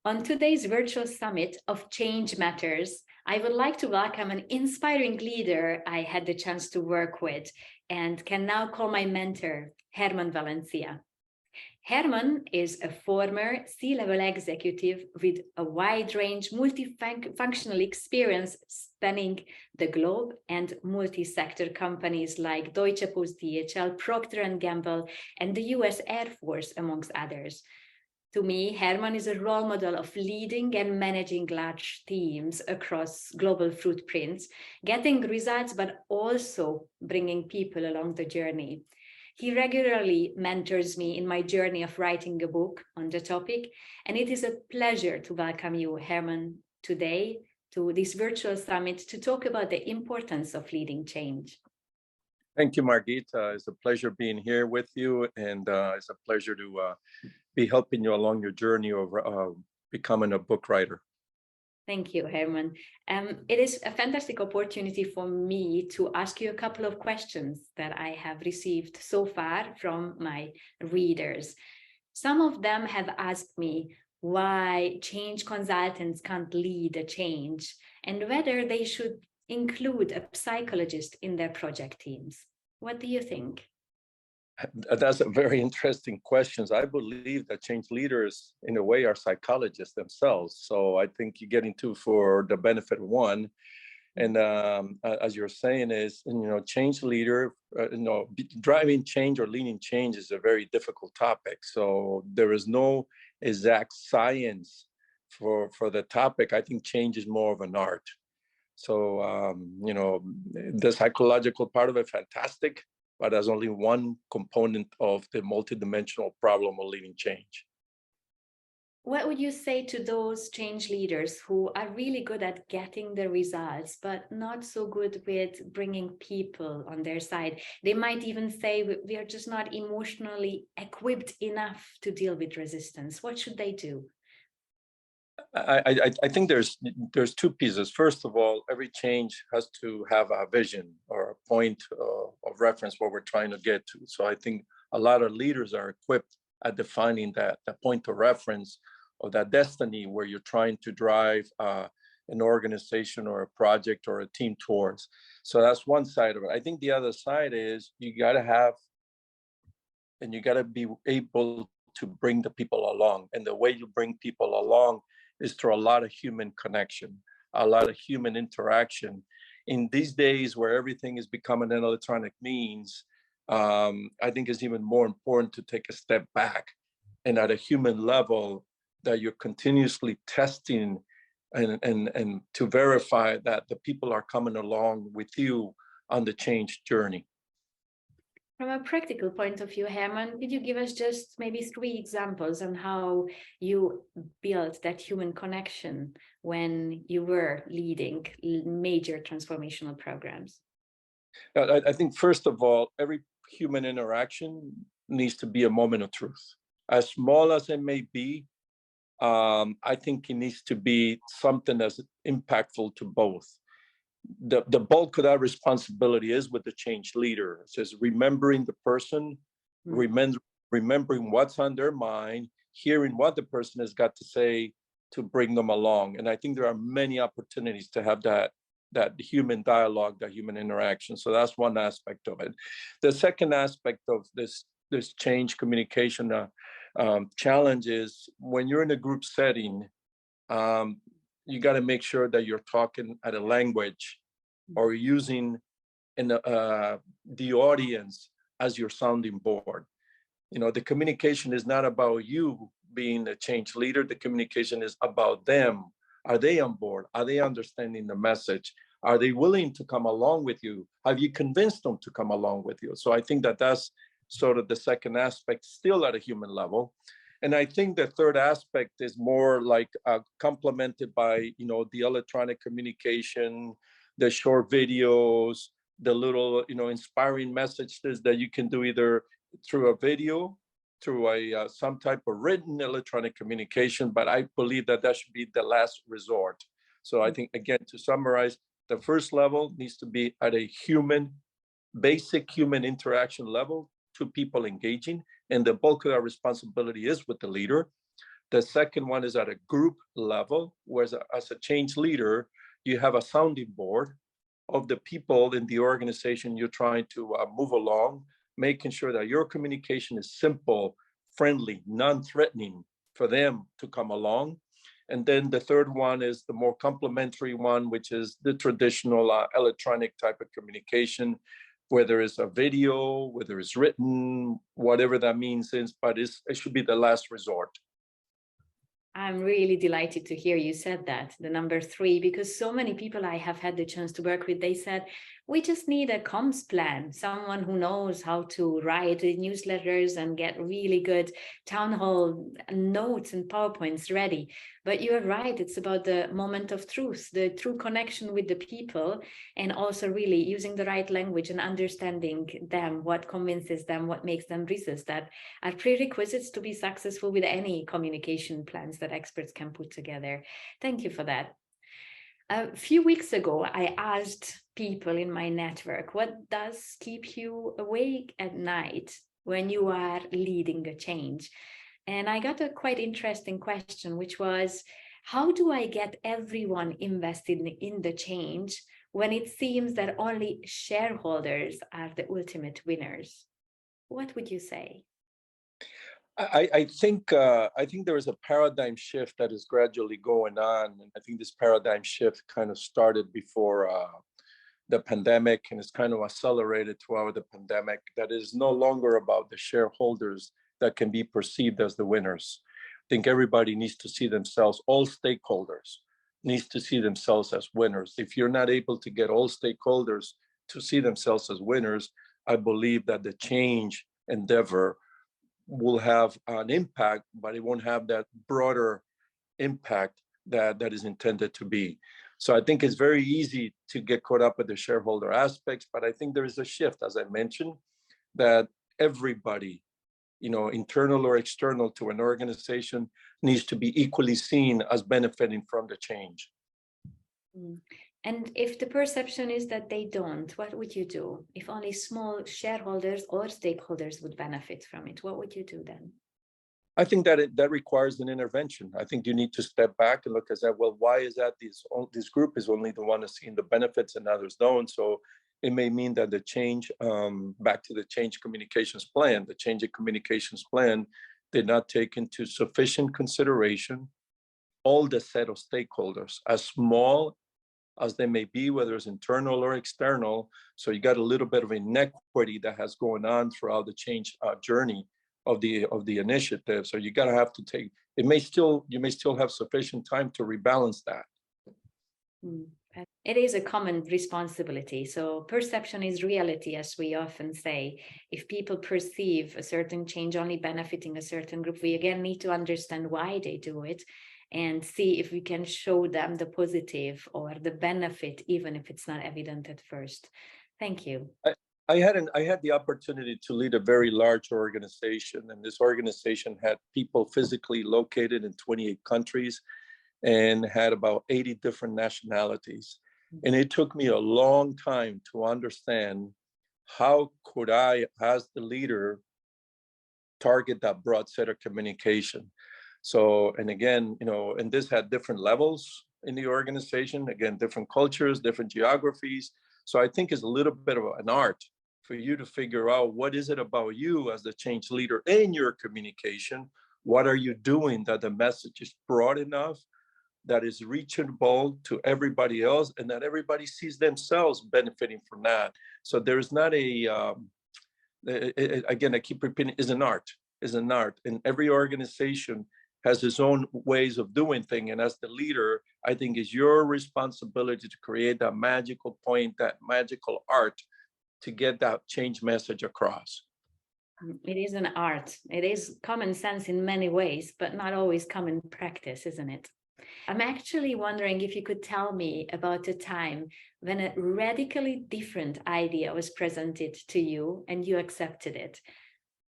On today's virtual summit of Change Matters, I would like to welcome an inspiring leader I had the chance to work with and can now call my mentor, German Valencia. German is a former C-level executive with a wide range multifunctional experience spanning the globe and multi-sector companies like Deutsche Post DHL, Procter Gamble, and the US Air Force, amongst others. To me, Herman is a role model of leading and managing large teams across global footprints, getting results, but also bringing people along the journey. He regularly mentors me in my journey of writing a book on the topic, and it is a pleasure to welcome you, Herman, today to this virtual summit to talk about the importance of leading change. Thank you, Margit. It's a pleasure being here with you, and it's a pleasure to be helping you along your journey of becoming a book writer. Thank you, Herman. It is a fantastic opportunity for me to ask you a couple of questions that I have received so far from my readers. Some of them have asked me why change consultants can't lead a change and whether they should include a psychologist in their project teams. What do you think? That's a very interesting question. I believe that change leaders, in a way, are psychologists themselves. So I think you get into for the benefit of one. And as you're saying is, change leader, driving change or leading change is a very difficult topic. So there is no exact science for the topic. I think change is more of an art. So, the psychological part of it, fantastic, but as only one component of the multidimensional problem of leading change. What would you say to those change leaders who are really good at getting the results, but not so good with bringing people on their side? They might even say we are just not emotionally equipped enough to deal with resistance. What should they do? I think there's two pieces. First of all, every change has to have a vision or a point of reference where we're trying to get to. So I think a lot of leaders are equipped at defining that point of reference or that destiny where you're trying to drive an organization or a project or a team towards. So that's one side of it. I think the other side is you got to have and you got to be able to bring the people along. And the way you bring people along is through a lot of human connection, a lot of human interaction. In these days where everything is becoming an electronic means, I think it's even more important to take a step back and at a human level that you're continuously testing and to verify that the people are coming along with you on the change journey. From a practical point of view, Herman, could you give us just maybe 3 examples on how you built that human connection when you were leading major transformational programs? I think, first of all, every human interaction needs to be a moment of truth. As small as it may be, I think it needs to be something that's impactful to both. The bulk of that responsibility is with the change leader. It says remembering the person, remembering what's on their mind, hearing what the person has got to say to bring them along. And I think there are many opportunities to have that human dialogue, that human interaction. So that's one aspect of it. The second aspect of this change communication challenge is when you're in a group setting, you got to make sure that you're talking at a language or using the audience as your sounding board. The communication is not about you being a change leader. The communication is about them. Are they on board? Are they understanding the message? Are they willing to come along with you? Have you convinced them to come along with you? So I think that's sort of the second aspect, still at a human level. And I think the third aspect is more like complemented by, the electronic communication, the short videos, the little, inspiring messages that you can do either through a video, through some type of written electronic communication. But I believe that should be the last resort. So I think, again, to summarize, the first level needs to be at a basic human interaction level, 2 people engaging. And the bulk of our responsibility is with the leader. The second one is at a group level, whereas as a change leader, you have a sounding board of the people in the organization you're trying to move along, making sure that your communication is simple, friendly, non-threatening for them to come along. And then the third one is the more complementary one, which is the traditional electronic type of communication, whether it's a video, whether it's written, whatever that means is, but it should be the last resort. I'm really delighted to hear you said that, the number 3, because so many people I have had the chance to work with, they said, we just need a comms plan, someone who knows how to write newsletters and get really good town hall notes and PowerPoints ready. But you're right, it's about the moment of truth, the true connection with the people, and also really using the right language and understanding them, what convinces them, what makes them resist. That are prerequisites to be successful with any communication plans that experts can put together. Thank you for that. A few weeks ago, I asked people in my network, what does keep you awake at night when you are leading a change? And I got a quite interesting question, which was, how do I get everyone invested in the change when it seems that only shareholders are the ultimate winners? What would you say? I think there is a paradigm shift that is gradually going on, and I think this paradigm shift kind of started before the pandemic, and it's kind of accelerated throughout the pandemic. That is no longer about the shareholders that can be perceived as the winners. I think everybody needs to see themselves, all stakeholders needs to see themselves as winners. If you're not able to get all stakeholders to see themselves as winners, I believe that the change endeavor will have an impact, but it won't have that broader impact that is intended to be. So I think it's very easy to get caught up with the shareholder aspects, but I think there is a shift, as I mentioned, that everybody, internal or external to an organization, needs to be equally seen as benefiting from the change. And if the perception is that they don't, what would you do? If only small shareholders or stakeholders would benefit from it, what would you do then? I think that requires an intervention. I think you need to step back and look at that. Well, why is that this group is only the one that's seeing the benefits and others don't? So it may mean that the change, back to the change communications plan, the change of communications plan did not take into sufficient consideration all the set of stakeholders, as small as they may be, whether it's internal or external. So you got a little bit of inequity that has going on throughout the change journey of the initiative. So you have to take, you may still have sufficient time to rebalance that. It is a common responsibility. So perception is reality, as we often say. If people perceive a certain change only benefiting a certain group, we again need to understand why they do it and see if we can show them the positive or the benefit, even if it's not evident at first. Thank you. I had the opportunity to lead a very large organization, and this organization had people physically located in 28 countries and had about 80 different nationalities. And it took me a long time to understand how could I, as the leader, target that broad set of communication. So, and again, and this had different levels in the organization, again, different cultures, different geographies. So I think it's a little bit of an art for you to figure out what is it about you as the change leader in your communication. What are you doing that the message is broad enough, that is reachable to everybody else, and that everybody sees themselves benefiting from that. So there's not again, I keep repeating, is an art, and every organization has its own ways of doing things. And as the leader, I think it's your responsibility to create that magical point, that magical art to get that change message across. It is an art. It is common sense in many ways, but not always common practice, isn't it? I'm actually wondering if you could tell me about a time when a radically different idea was presented to you and you accepted it.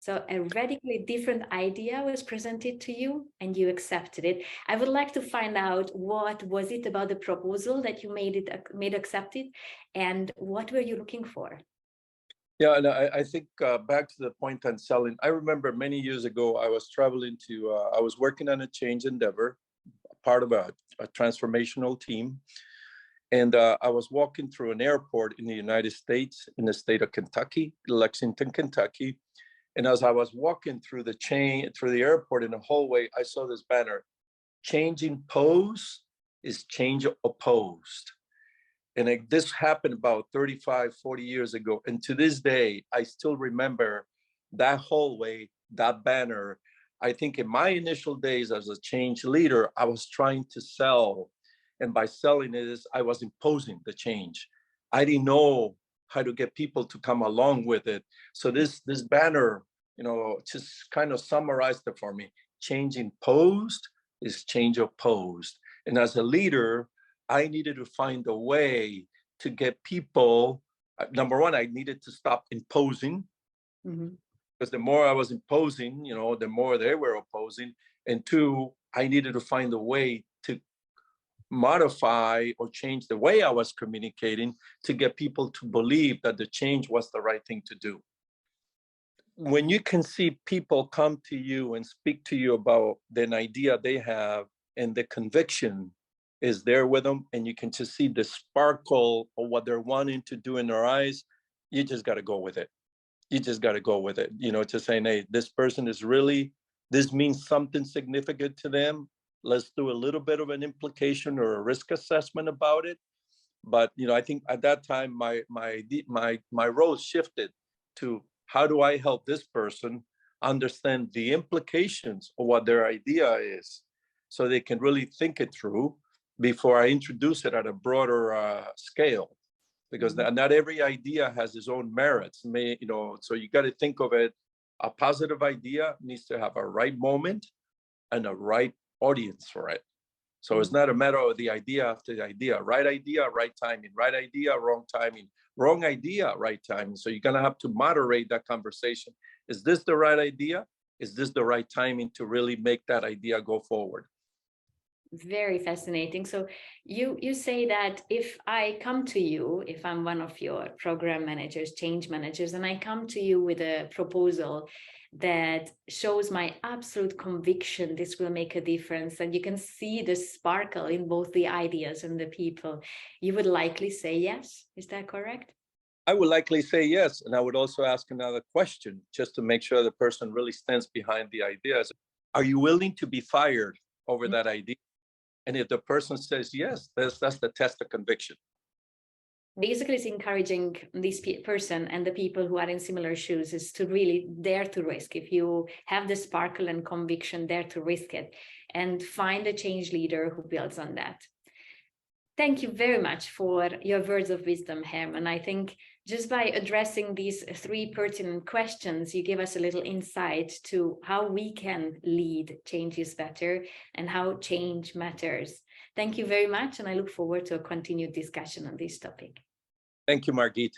So a radically different idea was presented to you and you accepted it. I would like to find out, what was it about the proposal that you made accepted, and what were you looking for? Yeah, and I think back to the point on selling, I remember many years ago, I was traveling to, I was working on a change endeavor, part of a transformational team. And I was walking through an airport in the United States, in the state of Kentucky, Lexington, Kentucky. And as I was walking through the airport in the hallway, I saw this banner, changing pose is change opposed. And this happened about 35, 40 years ago. And to this day, I still remember that hallway, that banner. I think in my initial days as a change leader, I was trying to sell. And by selling it, I was imposing the change. I didn't know how to get people to come along with it. So this banner, just kind of summarized it for me. Change imposed is change opposed. And as a leader, I needed to find a way to get people, number one, I needed to stop imposing, because the more I was imposing, the more they were opposing. And two, I needed to find a way to modify or change the way I was communicating to get people to believe that the change was the right thing to do. When you can see people come to you and speak to you about an idea they have and the conviction is there with them, and you can just see the sparkle of what they're wanting to do in their eyes, you just got to go with it. You just got to go with it, to saying, hey, this person is really, this means something significant to them. Let's do a little bit of an implication or a risk assessment about it. But, I think at that time, my role shifted to how do I help this person understand the implications of what their idea is so they can really think it through before I introduce it at a broader scale, because not every idea has its own merits. So you got to think of it, a positive idea needs to have a right moment and a right audience for it. So it's not a matter of the idea after the idea, right timing, right idea, wrong timing, wrong idea, right timing. So you're going to have to moderate that conversation. Is this the right idea? Is this the right timing to really make that idea go forward? Very fascinating. So you say that if I come to you, if I'm one of your program managers, change managers, and I come to you with a proposal that shows my absolute conviction this will make a difference, and you can see the sparkle in both the ideas and the people, you would likely say yes. Is that correct? I would likely say yes. And I would also ask another question just to make sure the person really stands behind the ideas. Are you willing to be fired over that idea? And if the person says yes, that's the test of conviction. Basically, it's encouraging this person and the people who are in similar shoes is to really dare to risk. If you have the sparkle and conviction, dare to risk it and find a change leader who builds on that. Thank you very much for your words of wisdom, Herman. I think just by addressing these three pertinent questions, you give us a little insight to how we can lead changes better and how change matters. Thank you very much, and I look forward to a continued discussion on this topic. Thank you, Margit.